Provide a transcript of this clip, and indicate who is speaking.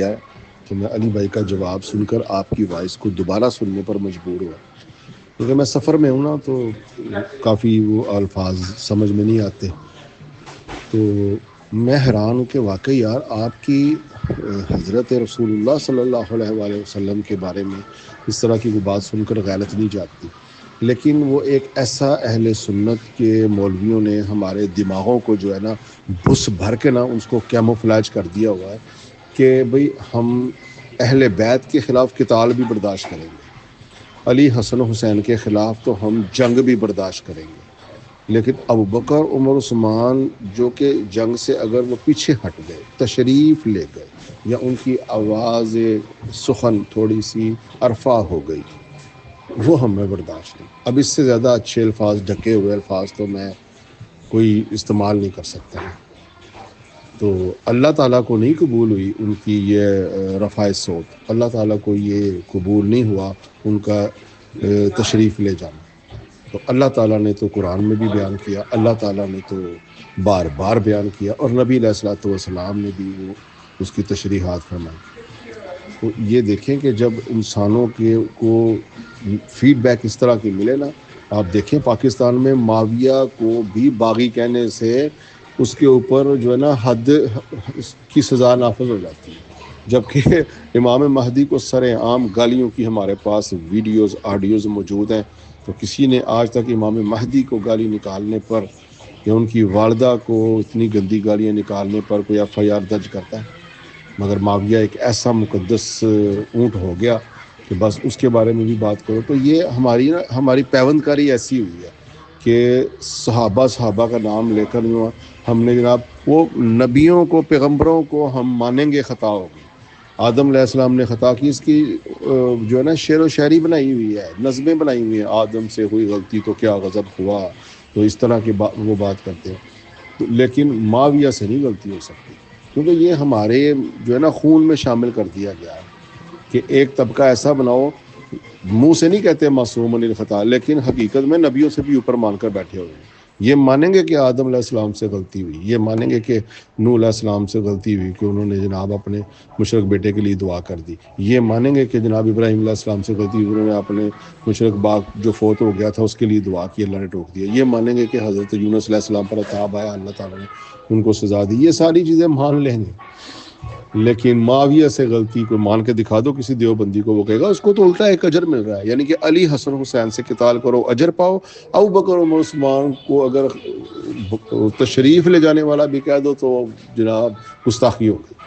Speaker 1: ہے کہ میں علی بھائی کا جواب سن کر آپ کی وائس کو دوبارہ سننے پر مجبور ہوا، کیونکہ میں سفر میں ہوں نا تو کافی وہ الفاظ سمجھ میں نہیں آتے. تو میں حیران ہوں کہ واقعی یار آپ کی حضرت رسول اللہ صلی اللہ علیہ وآلہ وسلم کے بارے میں اس طرح کی وہ بات سن کر غیرت نہیں جاتی. لیکن وہ ایک ایسا اہل سنت کے مولویوں نے ہمارے دماغوں کو جو ہے نا بھس بھر کے نا اس کو کیموفلیج کر دیا ہوا ہے کہ بھئی ہم اہل بیت کے خلاف قتال بھی برداشت کریں گے، علی حسن حسین کے خلاف تو ہم جنگ بھی برداشت کریں گے، لیکن ابوبکر عمر عثمان جو کہ جنگ سے اگر وہ پیچھے ہٹ گئے، تشریف لے گئے، یا ان کی آواز سخن تھوڑی سی ارفع ہو گئی، وہ ہمیں برداشت نہیں. اب اس سے زیادہ اچھے الفاظ، ڈھکے ہوئے الفاظ تو میں کوئی استعمال نہیں کر سکتا. تو اللہ تعالیٰ کو نہیں قبول ہوئی ان کی یہ رفع صوت، اللہ تعالیٰ کو یہ قبول نہیں ہوا ان کا تشریف لے جانا. تو اللہ تعالیٰ نے تو قرآن میں بھی بیان کیا، اللہ تعالیٰ نے تو بار بار بیان کیا، اور نبی علیہ الصلوۃ والسلام نے بھی وہ اس کی تشریحات فرمائی. تو یہ دیکھیں کہ جب انسانوں کو فیڈ بیک اس طرح کی ملے نا، آپ دیکھیں پاکستان میں معاویہ کو بھی باغی کہنے سے اس کے اوپر جو ہے نا حد کی سزا نافذ ہو جاتی ہے، جبکہ امام مہدی کو سر عام گالیوں کی ہمارے پاس ویڈیوز آڈیوز موجود ہیں. تو کسی نے آج تک امام مہدی کو گالی نکالنے پر یا ان کی والدہ کو اتنی گندی گالیاں نکالنے پر کوئی ایف آئی آر درج کرتا ہے؟ مگر معاویہ ایک ایسا مقدس اونٹ ہو گیا کہ بس اس کے بارے میں بھی بات کرو. تو یہ ہماری پیوند کاری ایسی ہوئی ہے کہ صحابہ کا نام لے کر جو ہم نے جناب وہ نبیوں کو، پیغمبروں کو ہم مانیں گے خطا ہوگی. آدم علیہ السلام نے خطا کی، اس کی جو ہے نا شعر و شاعری بنائی ہوئی ہے، نظمیں بنائی ہوئی ہیں، آدم سے ہوئی غلطی تو کیا غضب ہوا، تو اس طرح کی وہ بات کرتے ہیں. لیکن معاویہ سے نہیں غلطی ہو سکتی، کیونکہ یہ ہمارے جو ہے نا خون میں شامل کر دیا گیا ہے کہ ایک طبقہ ایسا بناؤ، منہ سے نہیں کہتے معصوم عن الخطا، لیکن حقیقت میں نبیوں سے بھی اوپر مان کر بیٹھے ہوئے ہیں. یہ مانیں گے کہ آدم علیہ السلام سے غلطی ہوئی، یہ مانیں گے کہ نوح علیہ السلام سے غلطی ہوئی کہ انہوں نے جناب اپنے مشرک بیٹے کے لیے دعا کر دی، یہ مانیں گے کہ جناب ابراہیم علیہ السلام سے غلطی ہوئی، انہوں نے اپنے مشرک باغ جو فوت ہو گیا تھا اس کے لیے دعا کی، اللہ نے ٹوک دیا. یہ مانیں گے کہ حضرت یونس علیہ السلام پر عذاب آیا، اللہ تعالیٰ نے ان کو سزا دی. یہ ساری چیزیں مان لیں گے. لیکن معاویہ سے غلطی کو مان کے دکھا دو کسی دیوبندی کو، وہ کہے گا اس کو تو الٹا ایک اجر مل رہا ہے، یعنی کہ علی حسن حسین سے قتال کرو اجر پاؤ، ابوبکر عمر عثمان کو اگر تشریف لے جانے والا بھی کہہ دو تو جناب گستاخی ہو گئی.